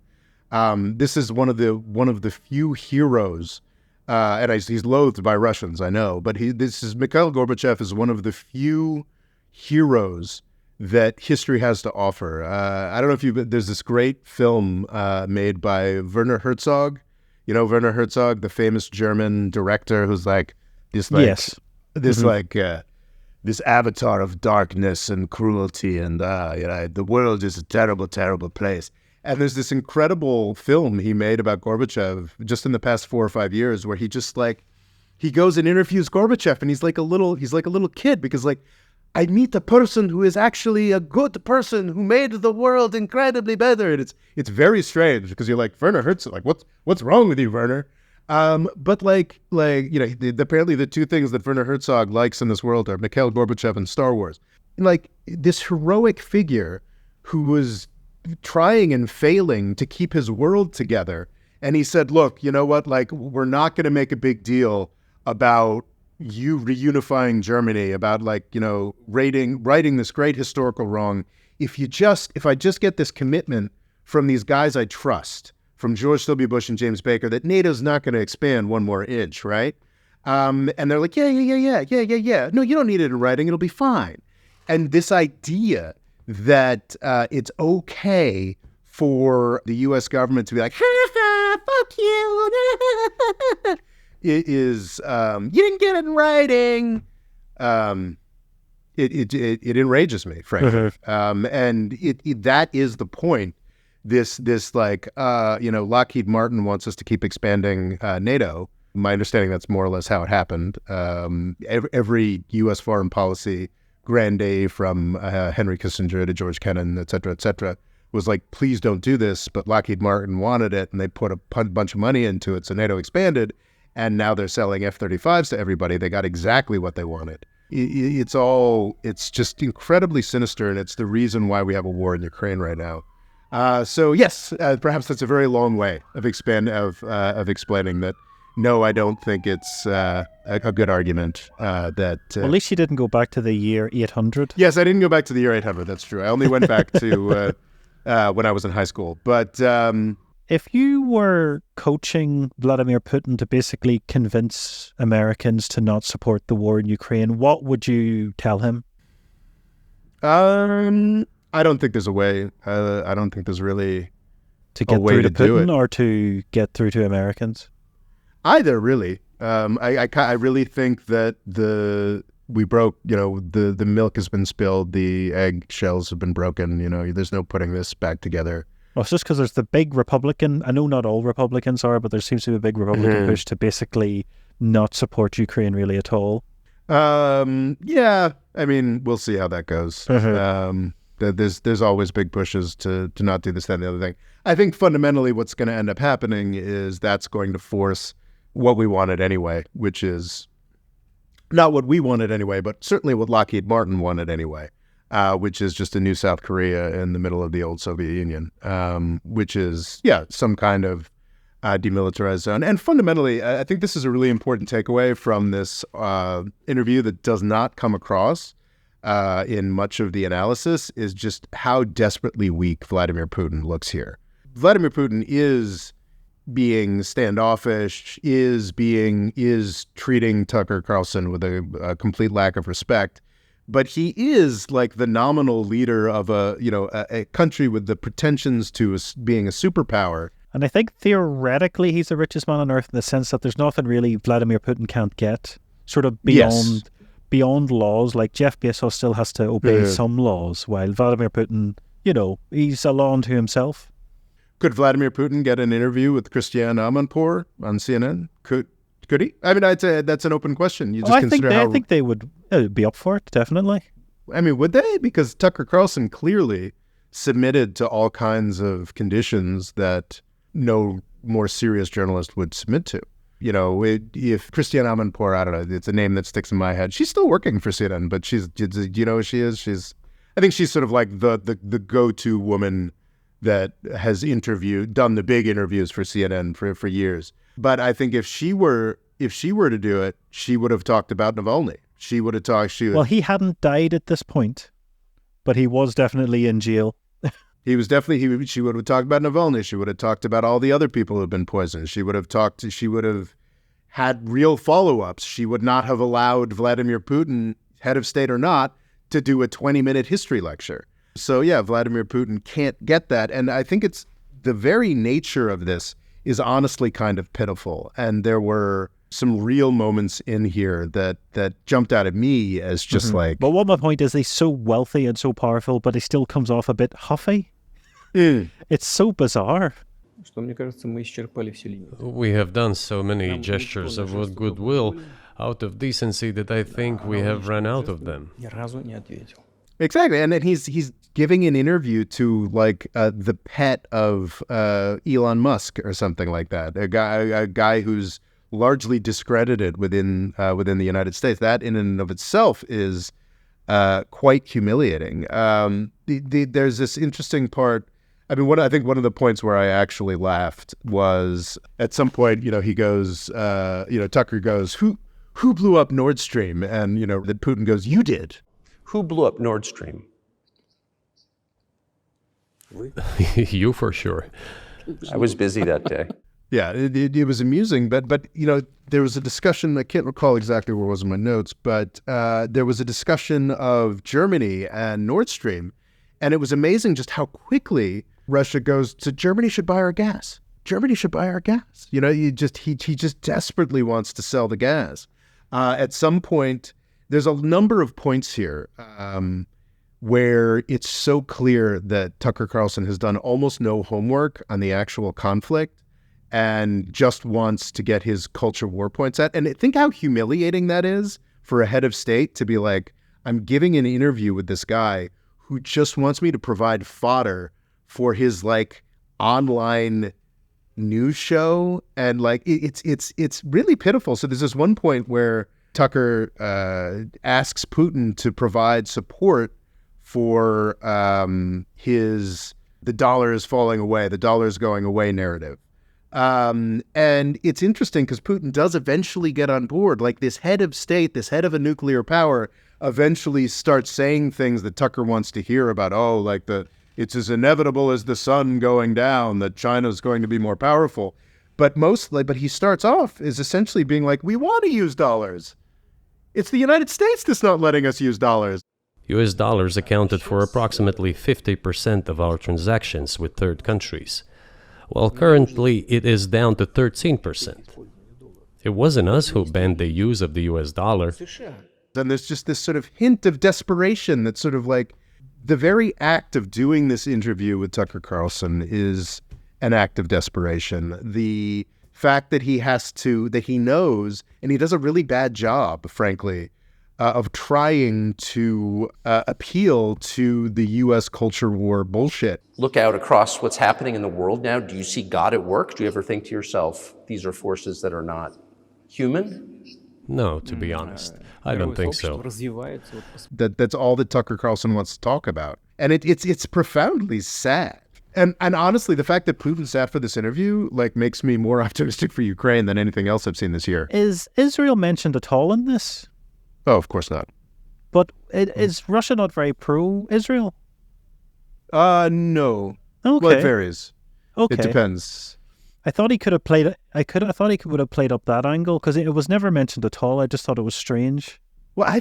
This is one of the few heroes, and he's loathed by Russians, I know, but Mikhail Gorbachev is one of the few heroes that history has to offer. I don't know if there's this great film made by Werner Herzog. Werner Herzog, the famous German director who's this avatar of darkness and cruelty, and the world is a terrible, terrible place. And there's this incredible film he made about Gorbachev just in the past 4 or 5 years, where he just he goes and interviews Gorbachev, and he's like a little kid, because I meet a person who is actually a good person who made the world incredibly better. And it's very strange, because you're like, Werner Herzog, what's wrong with you, Werner? But apparently the two things that Werner Herzog likes in this world are Mikhail Gorbachev and Star Wars. This heroic figure who was trying and failing to keep his world together. And he said, look, you know what? We're not going to make a big deal about you reunifying Germany, about righting this great historical wrong. If I just get this commitment from these guys I trust, from George W. Bush and James Baker, that NATO's not going to expand one more inch, right? And they're like, yeah. No, you don't need it in writing. It'll be fine. And this idea that it's okay for the U.S. government to be like, fuck you. It is, you didn't get it in writing. It enrages me, frankly. And that is the point. This Lockheed Martin wants us to keep expanding NATO. My understanding, that's more or less how it happened. Every U.S. foreign policy grande, from Henry Kissinger to George Kennan, et cetera, was like, please don't do this. But Lockheed Martin wanted it, and they put a bunch of money into it, so NATO expanded. And now they're selling F-35s to everybody. They got exactly what they wanted. It's just incredibly sinister, and it's the reason why we have a war in Ukraine right now. So yes, perhaps that's a very long way of explaining that. No, I don't think it's a good argument. Well, at least you didn't go back to the year 800. Yes, I didn't go back to the year 800. That's true. I only went back to when I was in high school. But if you were coaching Vladimir Putin to basically convince Americans to not support the war in Ukraine, what would you tell him? I don't think there's a way. I don't think there's really to get through to Putin or to get through to Americans. Either, really. I really think that we broke. The milk has been spilled. The egg shells have been broken. There's no putting this back together. Well, it's just because there's the big Republican. I know not all Republicans are, but there seems to be a big Republican push to basically not support Ukraine really at all. Yeah. I mean, we'll see how that goes. There's always big pushes to not do this, that, and the other thing. I think fundamentally what's going to end up happening is that's going to force what we wanted anyway, which is not what we wanted anyway, but certainly what Lockheed Martin wanted anyway, which is just a new South Korea in the middle of the old Soviet Union, which is, some kind of demilitarized zone. And fundamentally, I think this is a really important takeaway from this interview that does not come across in much of the analysis, is just how desperately weak Vladimir Putin looks here. Vladimir Putin is being standoffish, is treating Tucker Carlson with a complete lack of respect. But he is like the nominal leader of a country with the pretensions to being a superpower. And I think theoretically he's the richest man on earth in the sense that there's nothing really Vladimir Putin can't get, sort of beyond laws. Like Jeff Bezos still has to obey some laws, while Vladimir Putin, he's a law unto himself. Could Vladimir Putin get an interview with Christiane Amanpour on CNN? Could he? I mean, I'd say that's an open question. You just I think they would be up for it, definitely. I mean, would they? Because Tucker Carlson clearly submitted to all kinds of conditions that no more serious journalist would submit to. If Christiane Amanpour, I don't know, it's a name that sticks in my head. She's still working for CNN, but she's, who she is? I think she's sort of like the go-to woman that has done the big interviews for CNN for years. But I think if she were to do it, she would have talked about Navalny. She would have talked. Well, he hadn't died at this point, but he was definitely in jail. She would have talked about Navalny. She would have talked about all the other people who have been poisoned. She would have had real follow-ups. She would not have allowed Vladimir Putin, head of state or not, to do a 20-minute history lecture. So yeah, Vladimir Putin can't get that. And I think it's the very nature of this is honestly kind of pitiful. And there were some real moments in here that jumped out at me as just like... But what my point is, he's so wealthy and so powerful, but he still comes off a bit huffy. It's so bizarre. We have done so many gestures of goodwill out of decency that I think we have run out of them. Exactly, and then he's giving an interview to like the pet of Elon Musk or something like that. A guy who's largely discredited within the United States. That in and of itself is quite humiliating. There's this interesting part. I mean, I think one of the points where I actually laughed was at some point, he goes, Tucker goes, who blew up Nord Stream? And, that Putin goes, you did. Who blew up Nord Stream? You for sure. I was busy that day. Yeah, it was amusing, but there was a discussion, I can't recall exactly where it was in my notes, but there was a discussion of Germany and Nord Stream, and it was amazing just how quickly Russia goes to Germany should buy our gas. Germany should buy our gas. He just desperately wants to sell the gas. At some point, there's a number of points here where it's so clear that Tucker Carlson has done almost no homework on the actual conflict and just wants to get his culture war points at. And think how humiliating that is for a head of state to be like, I'm giving an interview with this guy who just wants me to provide fodder for his like online news show. And like, it's really pitiful. So there's this one point where Tucker asks Putin to provide support for the dollar is falling away, the dollar is going away narrative. And it's interesting because Putin does eventually get on board. Like this head of state, this head of a nuclear power eventually starts saying things that Tucker wants to hear about. Oh, like it's as inevitable as the sun going down that China's going to be more powerful. But he starts off as essentially being like, we want to use dollars. It's the United States that's not letting us use dollars. US dollars accounted for approximately 50% of our transactions with third countries, while currently it is down to 13%. It wasn't us who banned the use of the US dollar. And there's just this sort of hint of desperation that sort of like the very act of doing this interview with Tucker Carlson is an act of desperation. The fact that he knows, and he does a really bad job, frankly, of trying to appeal to the U.S. culture war bullshit. Look out across what's happening in the world now. Do you see God at work? Do you ever think to yourself, these are forces that are not human? No, to be honest, I don't think so. That's all that Tucker Carlson wants to talk about. And it's profoundly sad. And honestly, the fact that Putin sat for this interview makes me more optimistic for Ukraine than anything else I've seen this year. Is Israel mentioned at all in this? Oh, of course not. But is Russia not very pro-Israel? No. Okay. Well, it varies. Okay. It depends. I thought he could have played. I thought he would have played up that angle because it was never mentioned at all. I just thought it was strange. Well,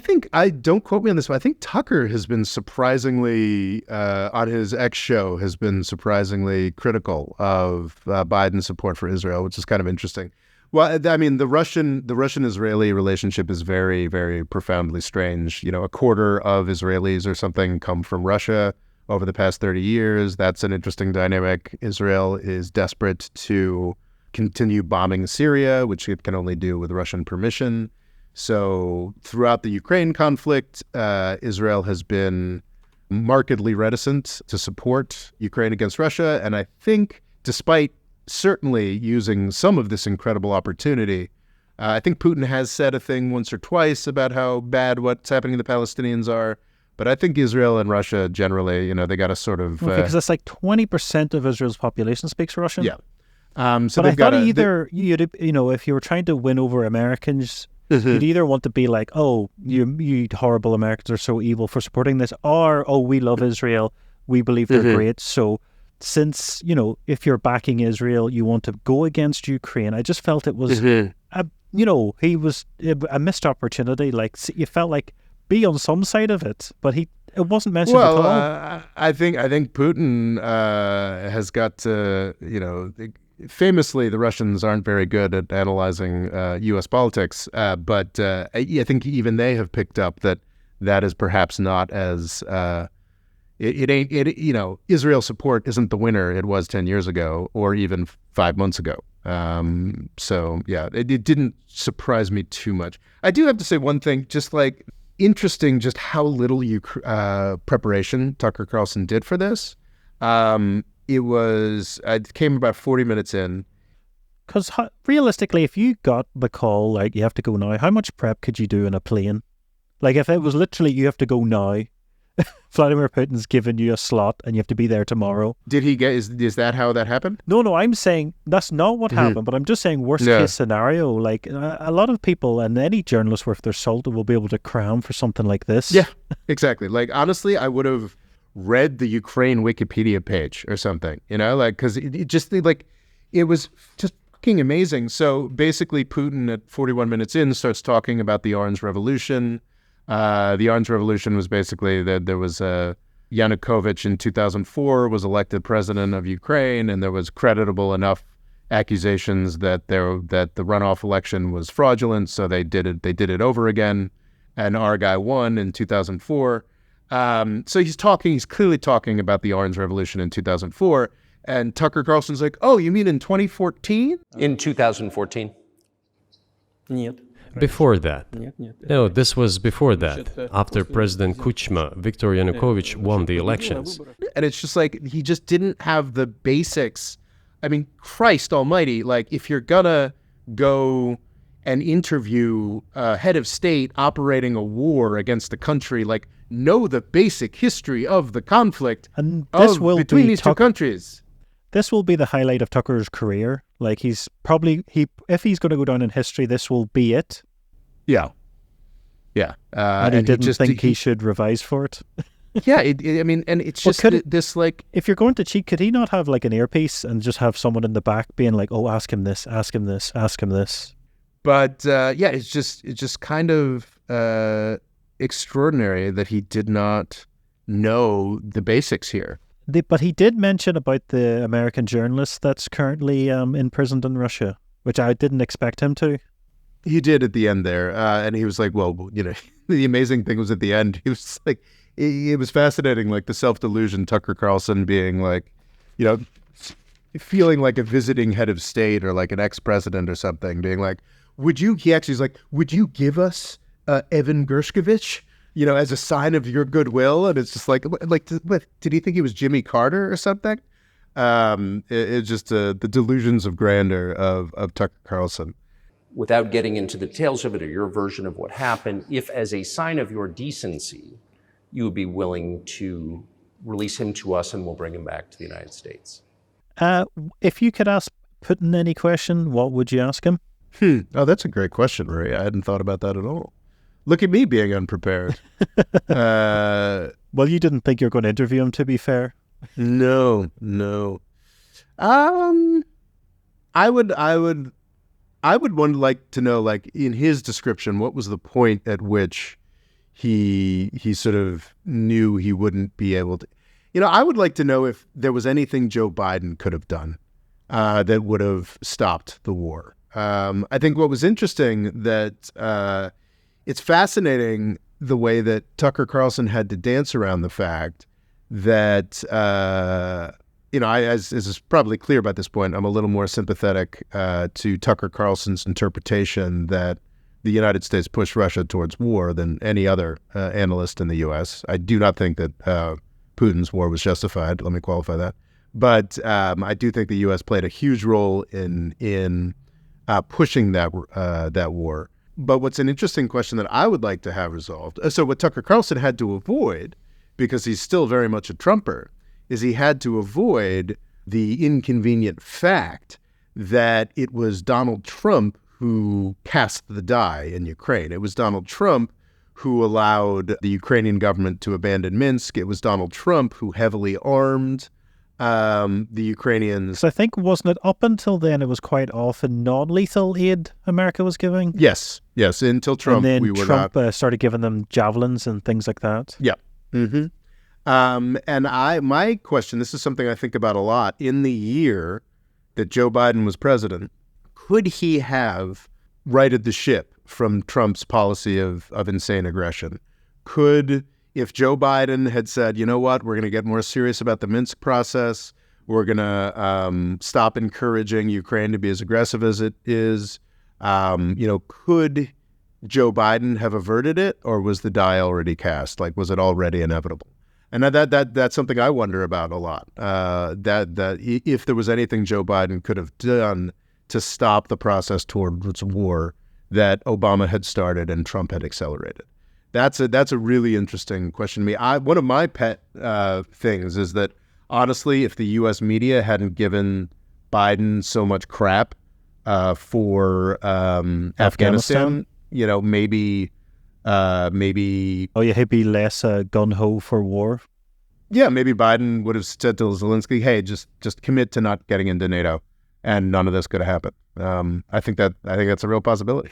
don't quote me on this, but I think Tucker has been surprisingly, on his X show, has been surprisingly critical of Biden's support for Israel, which is kind of interesting. Well, I mean, the Russian-Israeli relationship is very, very profoundly strange. A quarter of Israelis or something come from Russia over the past 30 years. That's an interesting dynamic. Israel is desperate to continue bombing Syria, which it can only do with Russian permission. So throughout the Ukraine conflict, Israel has been markedly reticent to support Ukraine against Russia. And I think despite certainly using some of this incredible opportunity, I think Putin has said a thing once or twice about how bad what's happening to the Palestinians are. But I think Israel and Russia generally, they got a sort of... because that's 20% of Israel's population speaks Russian. Yeah. So but I thought if you were trying to win over Americans... You'd either want to be like, oh, you horrible Americans are so evil for supporting this, or, oh, we love Israel, we believe they're great. So since, if you're backing Israel, you want to go against Ukraine. I just felt it was, he was a missed opportunity. You felt like be on some side of it, but it wasn't mentioned at all. I think Putin has got to, famously, the Russians aren't very good at analyzing U.S. politics, but I think even they have picked up that is perhaps not as Israel support isn't the winner it was 10 years ago or even 5 months ago. So yeah, it didn't surprise me too much. I do have to say one thing, just interesting, just how little preparation Tucker Carlson did for this. It came about 40 minutes in. Because realistically, if you got the call, you have to go now, how much prep could you do in a plane? If it was literally, you have to go now, Vladimir Putin's given you a slot and you have to be there tomorrow. Did he is that how that happened? No, I'm saying that's not what happened, but I'm just saying worst case scenario. A lot of people and any journalist worth their salt will be able to cram for something like this. Yeah, exactly. Honestly, I would have read the Ukraine Wikipedia page or something, because it was just fucking amazing. So basically Putin at 41 minutes in starts talking about the Orange Revolution. The Orange Revolution was basically that there was Yanukovych in 2004 was elected president of Ukraine, and there was creditable enough accusations that the runoff election was fraudulent, so they did it over again, and our guy won in 2004. So he's clearly talking about the Orange Revolution in 2004, and Tucker Carlson's like, oh, you mean in 2014? In 2014? Before that. No, this was before that. After President Kuchma, Viktor Yanukovych won the elections. And it's just he just didn't have the basics. I mean, Christ almighty, if you're gonna go and interview a head of state operating a war against the country, know the basic history of the conflict and this will between these two countries. This will be the highlight of Tucker's career. He's probably, if he's going to go down in history, this will be it. Yeah. Yeah. And he didn't think he should revise for it. Yeah, and it's just this If you're going to cheat, could he not have an earpiece and just have someone in the back being like, oh, ask him this, ask him this, ask him this. But yeah, it's just kind of extraordinary that he did not know the basics here. But he did mention about the American journalist that's currently imprisoned in Russia, which I didn't expect him to. He did at the end there, and he was like, well, the amazing thing was at the end, he was like, it was fascinating, the self-delusion, Tucker Carlson being feeling like a visiting head of state or an ex-president or something, being like, would you give us Evan Gershkovich, as a sign of your goodwill? And it's just what did he think he was Jimmy Carter or something? It's just the delusions of grandeur of Tucker Carlson. Without getting into the details of it or your version of what happened, if as a sign of your decency, you would be willing to release him to us and we'll bring him back to the United States. If you could ask Putin any question, what would you ask him? Oh, that's a great question, Marie. I hadn't thought about that at all. Look at me being unprepared. Well, you didn't think you were going to interview him, to be fair. No. I would like to know, like, in his description, what was the point at which he sort of knew he wouldn't be able to. I would like to know if there was anything Joe Biden could have done that would have stopped the war. I think what was interesting that it's fascinating the way that Tucker Carlson had to dance around the fact that, as is probably clear by this point, I'm a little more sympathetic to Tucker Carlson's interpretation that the United States pushed Russia towards war than any other analyst in the U.S. I do not think that Putin's war was justified. Let me qualify that. But I do think the U.S. played a huge role in pushing that war. But what's an interesting question that I would like to have resolved, so what Tucker Carlson had to avoid, because he's still very much a Trumper, is he had to avoid the inconvenient fact that it was Donald Trump who cast the die in Ukraine. It was Donald Trump who allowed the Ukrainian government to abandon Minsk. It was Donald Trump who heavily armed the Ukrainians. So I think, wasn't it up until then, it was quite often non-lethal aid America was giving? Yes. Until Trump, and then we were Trump not. Started giving them javelins and things like that. Yeah. Mm-hmm. And my question, this is something I think about a lot, in the year that Joe Biden was president, could he have righted the ship from Trump's policy of insane aggression? If Joe Biden had said, you know what, we're going to get more serious about the Minsk process, we're going to stop encouraging Ukraine to be as aggressive as it is, could Joe Biden have averted it, or was the die already cast? Like, was it already inevitable? And that's something I wonder about a lot. That if there was anything Joe Biden could have done to stop the process towards war that Obama had started and Trump had accelerated. That's a really interesting question to me. One of my pet things is that, honestly, if the U.S. media hadn't given Biden so much crap for Afghanistan, maybe. Oh, yeah, he'd be less gung-ho for war. Yeah, maybe Biden would have said to Zelensky, "Hey, just commit to not getting into NATO, and none of this could have happened." I think that's a real possibility.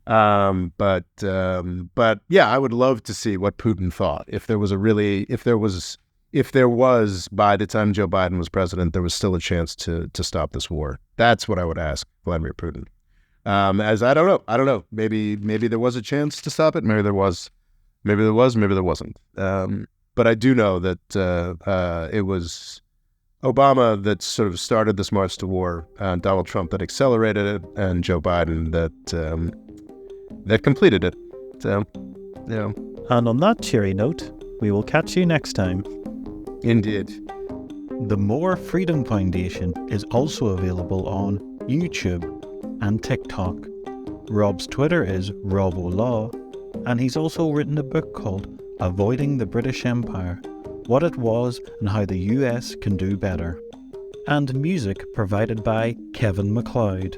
But yeah, I would love to see what Putin thought. If there was by the time Joe Biden was president, there was still a chance to stop this war. That's what I would ask Vladimir Putin. As I don't know. Maybe there was a chance to stop it. Maybe there was. Maybe there wasn't. But I do know that it was Obama that sort of started this march to war, Donald Trump that accelerated it, and Joe Biden that completed it. So, yeah. And on that cheery note, we will catch you next time. Indeed. The More Freedom Foundation is also available on YouTube and TikTok. Rob's Twitter is RobOLaw, and he's also written a book called Avoiding the British Empire, What It Was and How the US Can Do Better. And music provided by Kevin MacLeod.